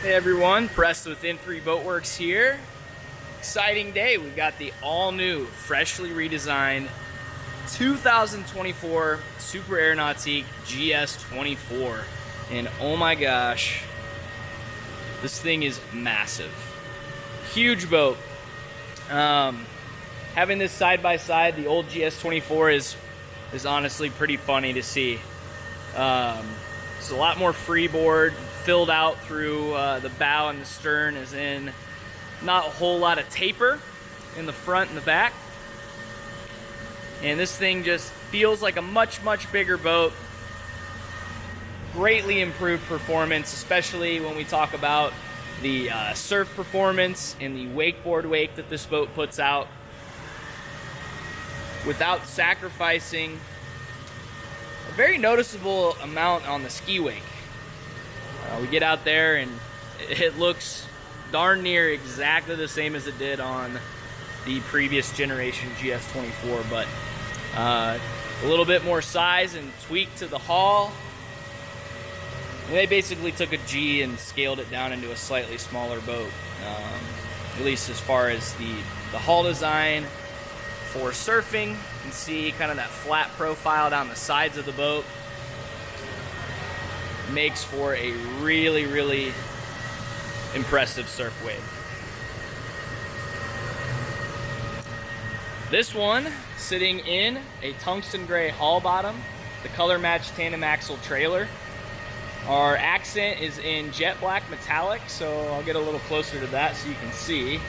Hey everyone, Press with N3 Boatworks here. Exciting day. We've got the all-new, freshly redesigned 2024 Super Air Nautique GS24. And oh my gosh, this thing is massive. Huge boat. Having this side by side, the old GS24 is honestly pretty funny to see. It's a lot more freeboard, filled out through the bow and the stern, as in not a whole lot of taper in the front and the back. And this thing just feels like a much bigger boat. Greatly improved performance, especially when we talk about the surf performance and the wakeboard wake that this boat puts out, without sacrificing a very noticeable amount on the ski wake. We get out there and it looks darn near exactly the same as it did on the previous generation GS24, but a little bit more size and tweak to the hull. And they basically took a G and scaled it down into a slightly smaller boat, at least as far as the hull design. For surfing, you can see kind of that flat profile down the sides of the boat. Makes for a really impressive surf wave. This one sitting in a tungsten gray hull bottom, the color match tandem axle trailer. Our accent is in jet black metallic, so I'll get a little closer to that so you can see.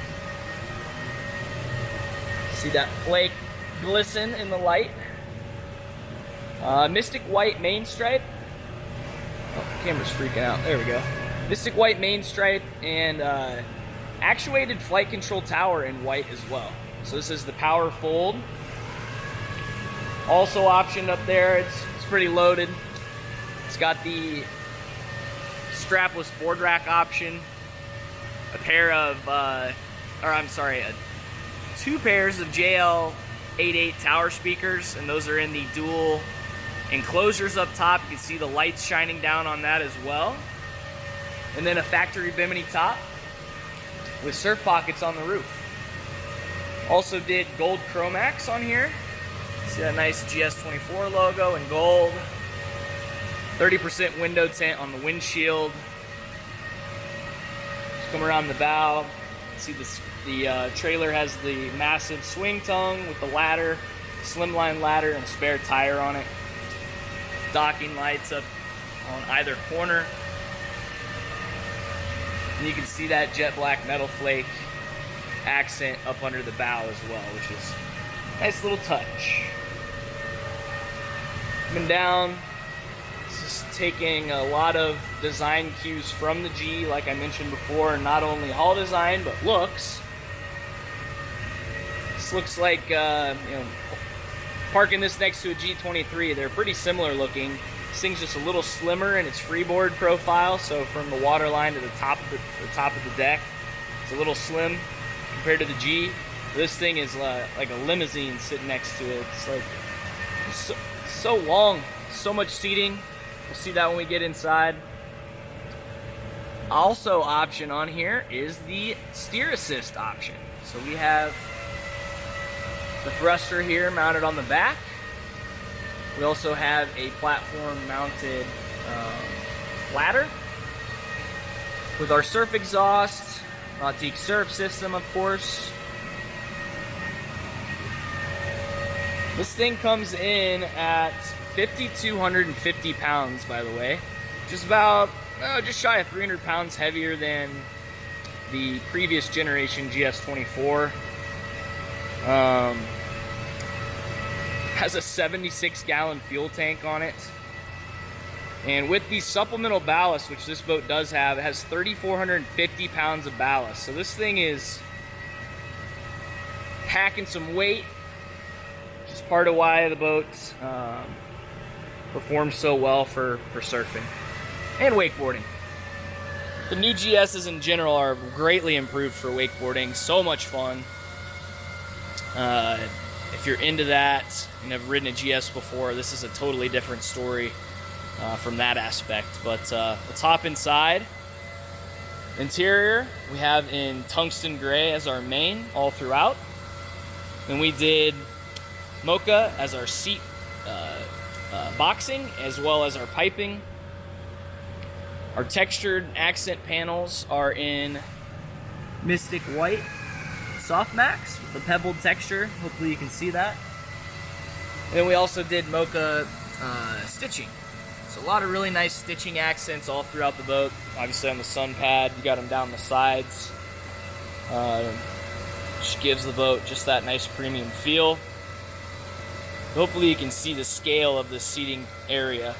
See that flake glisten in the light. Mystic white main stripe. Oh, the camera's freaking out. There we go. Mystic white main stripe and actuated flight control tower in white as well. So this is the power fold. Also optioned up there, it's pretty loaded. It's got the strapless board rack option, a pair of, two pairs of JL88 tower speakers, and those are in the dual enclosures up top. You can see the lights shining down on that as well. And then a factory bimini top with surf pockets on the roof. Also did gold Chromax on here. See that nice GS24 logo in gold. 30% window tint on the windshield. Just come around the bow. See this, the trailer has the massive swing tongue with the ladder, slimline ladder, and a spare tire on it. Docking lights up on either corner. And you can see that jet black metal flake accent up under the bow as well, which is a nice little touch. Coming down, this is taking a lot of design cues from the G, like I mentioned before, not only hull design, but looks. This looks like, parking this next to a G23, they're pretty similar looking. This thing's just a little slimmer in its freeboard profile, so from the water line to the top of the deck, it's a little slim compared to the G. This thing is like a limousine sitting next to it. It's like so long, so much seating. We'll see that when we get inside. Also option on here is the steer assist option. So we have the thruster here mounted on the back. We also have a platform mounted ladder with our surf exhaust, Nautique surf system, of course. This thing comes in at 5,250 pounds, by the way. Just about, just shy of 300 pounds heavier than the previous generation GS24. Has a 76-gallon fuel tank on it. And with the supplemental ballast, which this boat does have, it has 3,450 pounds of ballast. So this thing is packing some weight, which is part of why the boat performs so well for surfing and wakeboarding. The new GSs in general are greatly improved for wakeboarding. So much fun. If you're into that and have ridden a GS before, this is a totally different story from that aspect. But let's hop inside Interior, we have in tungsten gray as our main all throughout. Then we did mocha as our seat boxing, as well as our piping. Our textured accent panels are in Mystic White Soft Max with the pebbled texture. Hopefully you can see that. And then we also did mocha stitching. So a lot of really nice stitching accents all throughout the boat. Obviously on the sun pad, you got them down the sides. Which gives the boat just that nice premium feel. Hopefully you can see the scale of the seating area.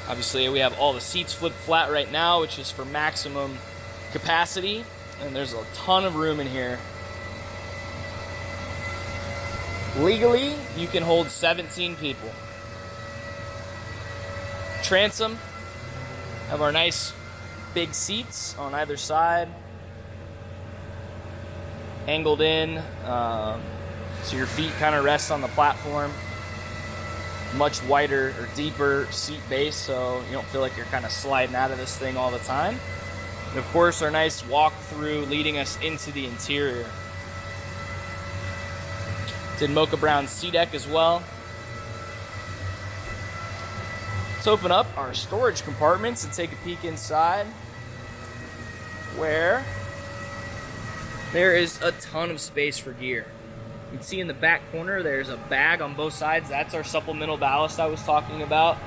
Obviously we have all the seats flipped flat right now, which is for maximum capacity. And there's a ton of room in here. Legally, you can hold 17 people. Transom, have our nice big seats on either side. Angled in, so your feet kind of rest on the platform. Much wider or deeper seat base, so you don't feel like you're kind of sliding out of this thing all the time. And of course, our nice walk-through leading us into the interior. Did mocha brown sea deck as well. Let's open up our storage compartments and take a peek inside, where there is a ton of space for gear. You can see in the back corner there's a bag on both sides. That's our supplemental ballast I was talking about.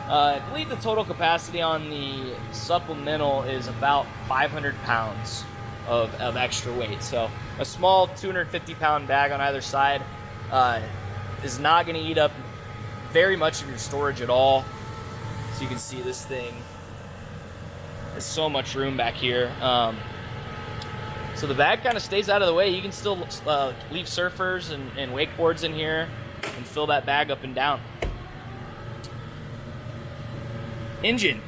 I believe the total capacity on the supplemental is about 500 pounds of extra weight. So a small 250-pound bag on either side is not going to eat up very much of your storage at all. So you can see this thing, there's so much room back here. So the bag kind of stays out of the way. You can still leave surfers and wakeboards in here and fill that bag up and down. Engine,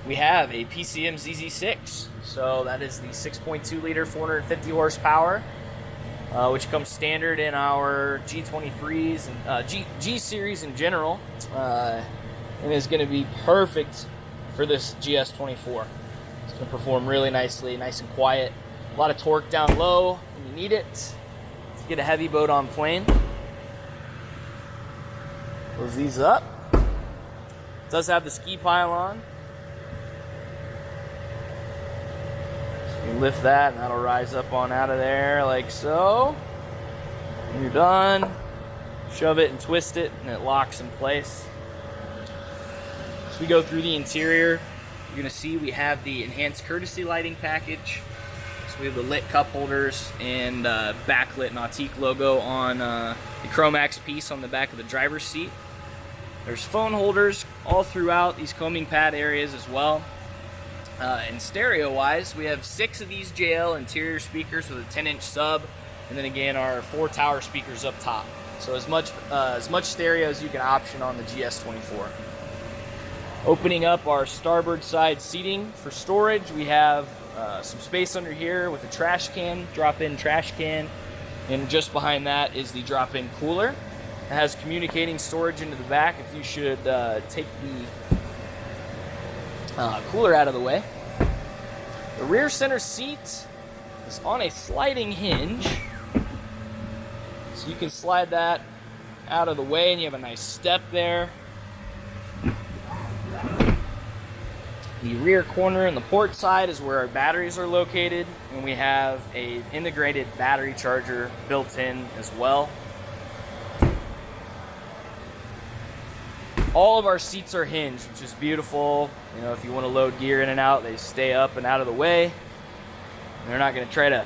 we have a PCM ZZ6. So that is the 6.2 liter, 450 horsepower, which comes standard in our G23s and G series in general, and is going to be perfect for this GS24. It's going to perform really nicely, nice and quiet. A lot of torque down low when you need it to get a heavy boat on plane. Close these up. It does have the ski pylon. So you lift that and that'll rise up on out of there like so. When you're done, shove it and twist it and it locks in place. As we go through the interior, you're going to see we have the enhanced courtesy lighting package. So we have the lit cup holders and backlit Nauitque logo on the Chromax piece on the back of the driver's seat. There's phone holders all throughout these coaming pad areas as well. And stereo-wise, we have 6 of these JL interior speakers with a 10-inch sub, and then again our 4 tower speakers up top. So as much stereo as you can option on the GS24. Opening up our starboard side seating for storage, we have some space under here with a trash can, drop-in trash can, and just behind that is the drop-in cooler. It has communicating storage into the back if you should take the cooler out of the way. The rear center seat is on a sliding hinge, so you can slide that out of the way and you have a nice step there. The rear corner and the port side is where our batteries are located, and we have an integrated battery charger built in as well. All of our seats are hinged, which is beautiful. You know, if you want to load gear in and out, they stay up and out of the way. They're not going to try to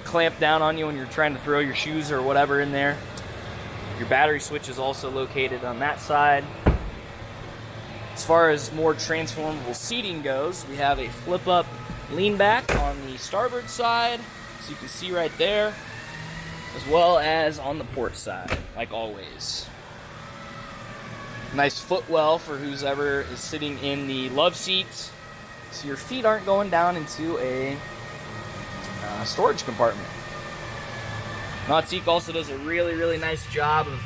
clamp down on you when you're trying to throw your shoes or whatever in there. Your battery switch is also located on that side. As far as more transformable seating goes, we have a flip-up lean back on the starboard side, so you can see right there, as well as on the port side, like always. Nice footwell for who's ever is sitting in the love seats, so your feet aren't going down into a storage compartment. Nauitque also does a really, really nice job of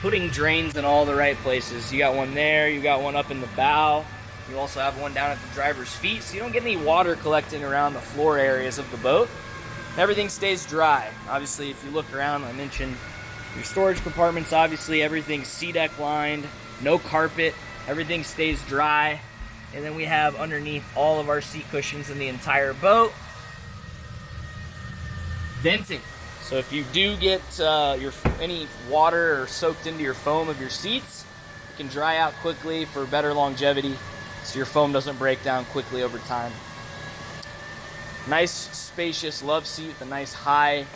putting drains in all the right places. You got one there, you got one up in the bow, You also have one down at the driver's feet, so you don't get any water collecting around the floor areas of the boat. Everything stays dry. Obviously, if you look around, I mentioned your storage compartments, obviously everything's SeaDek lined, no carpet, everything stays dry. And then we have underneath all of our seat cushions in the entire boat, venting. So if you do get any water or soaked into your foam of your seats, it can dry out quickly for better longevity, so your foam doesn't break down quickly over time. Nice spacious love seat with a nice high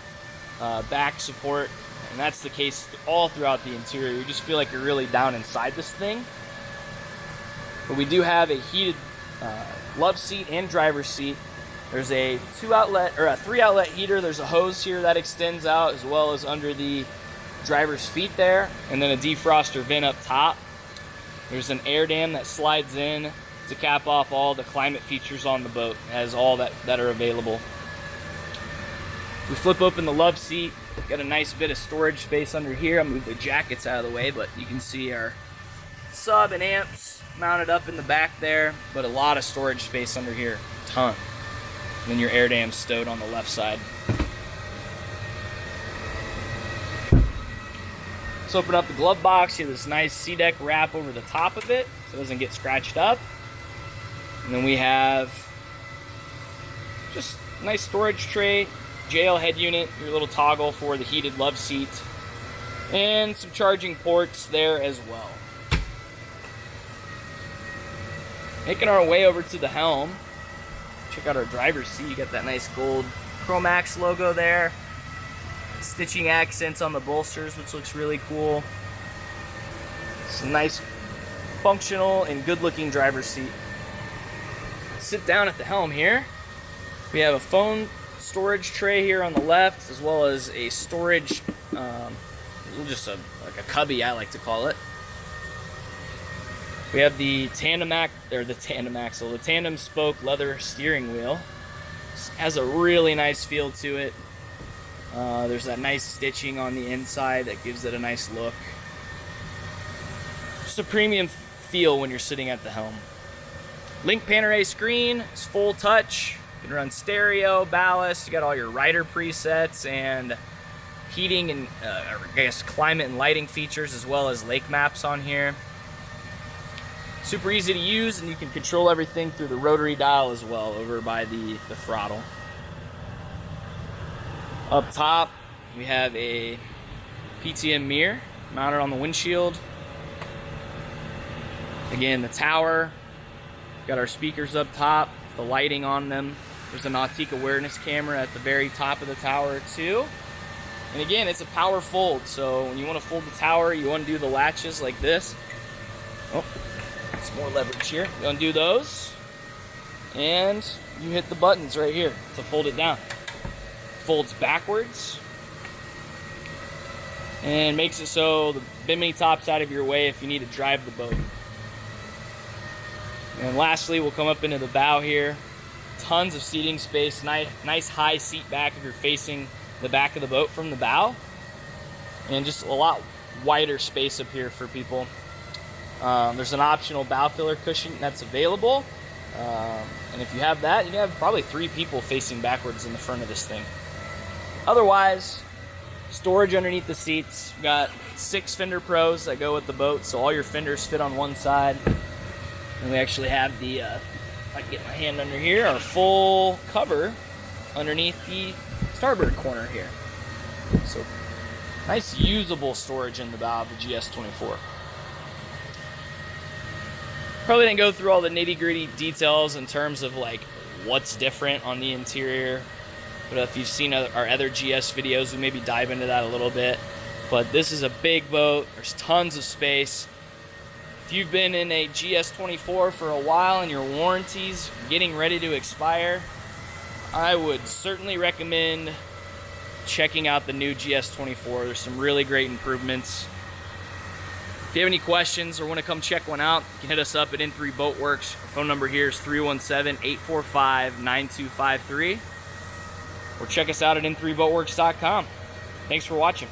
back support, and that's the case all throughout the interior. You just feel like you're really down inside this thing. But we do have a heated love seat and driver's seat. There's a 3-outlet heater. There's a hose here that extends out, as well as under the driver's feet there, and then a defroster vent up top. There's an air dam that slides in to cap off all the climate features on the boat. It has all that are available. We flip open the love seat. Got a nice bit of storage space under here. I'll move the jackets out of the way, but you can see our sub and amps mounted up in the back there, but a lot of storage space under here, ton. And then your air dam stowed on the left side. Let's open up the glove box. You have this nice SeaDek wrap over the top of it so it doesn't get scratched up. And then we have just a nice storage tray, JL head unit, your little toggle for the heated love seat, and some charging ports there as well. Making our way over to the helm. Check out our driver's seat. You got that nice gold Chromax logo there. Stitching accents on the bolsters, which looks really cool. Some nice functional and good looking driver's seat. Sit down at the helm here. We have a phone storage tray here on the left, as well as a storage, like a cubby, I like to call it. We have the tandem spoke leather steering wheel. This has a really nice feel to it. There's that nice stitching on the inside that gives it a nice look. Just a premium feel when you're sitting at the helm. Link Panorama screen is full touch. You can run stereo, ballast. You got all your rider presets and heating and climate and lighting features, as well as lake maps on here. Super easy to use, and you can control everything through the rotary dial as well over by the throttle. Up top, we have a PTM mirror mounted on the windshield. Again, the tower. Got our speakers up top, the lighting on them. There's a Nauitque awareness camera at the very top of the tower too. And again, it's a power fold, so when you want to fold the tower, you undo the latches like this. Oh, some more leverage here. You undo those, and you hit the buttons right here to fold it down. Folds backwards, and makes it so the bimini top's out of your way if you need to drive the boat. And lastly, we'll come up into the bow here. Tons of seating space, nice high seat back if you're facing the back of the boat from the bow. And just a lot wider space up here for people. There's an optional bow filler cushion that's available. And if you have that, you can have probably 3 people facing backwards in the front of this thing. Otherwise, storage underneath the seats. We've got 6 fender pros that go with the boat, so all your fenders fit on one side. And we actually have the, if I can get my hand under here, our full cover underneath the starboard corner here. So nice usable storage in the bow of the GS24. Probably didn't go through all the nitty-gritty details in terms of like what's different on the interior. But if you've seen our other GS videos, we maybe dive into that a little bit. But this is a big boat. There's tons of space. If you've been in a GS24 for a while and your warranty's getting ready to expire, I would certainly recommend checking out the new GS24. There's some really great improvements. If you have any questions or want to come check one out, you can hit us up at N3 Boatworks. Our phone number here is 317-845-9253. Or check us out at n3boatworks.com. Thanks for watching.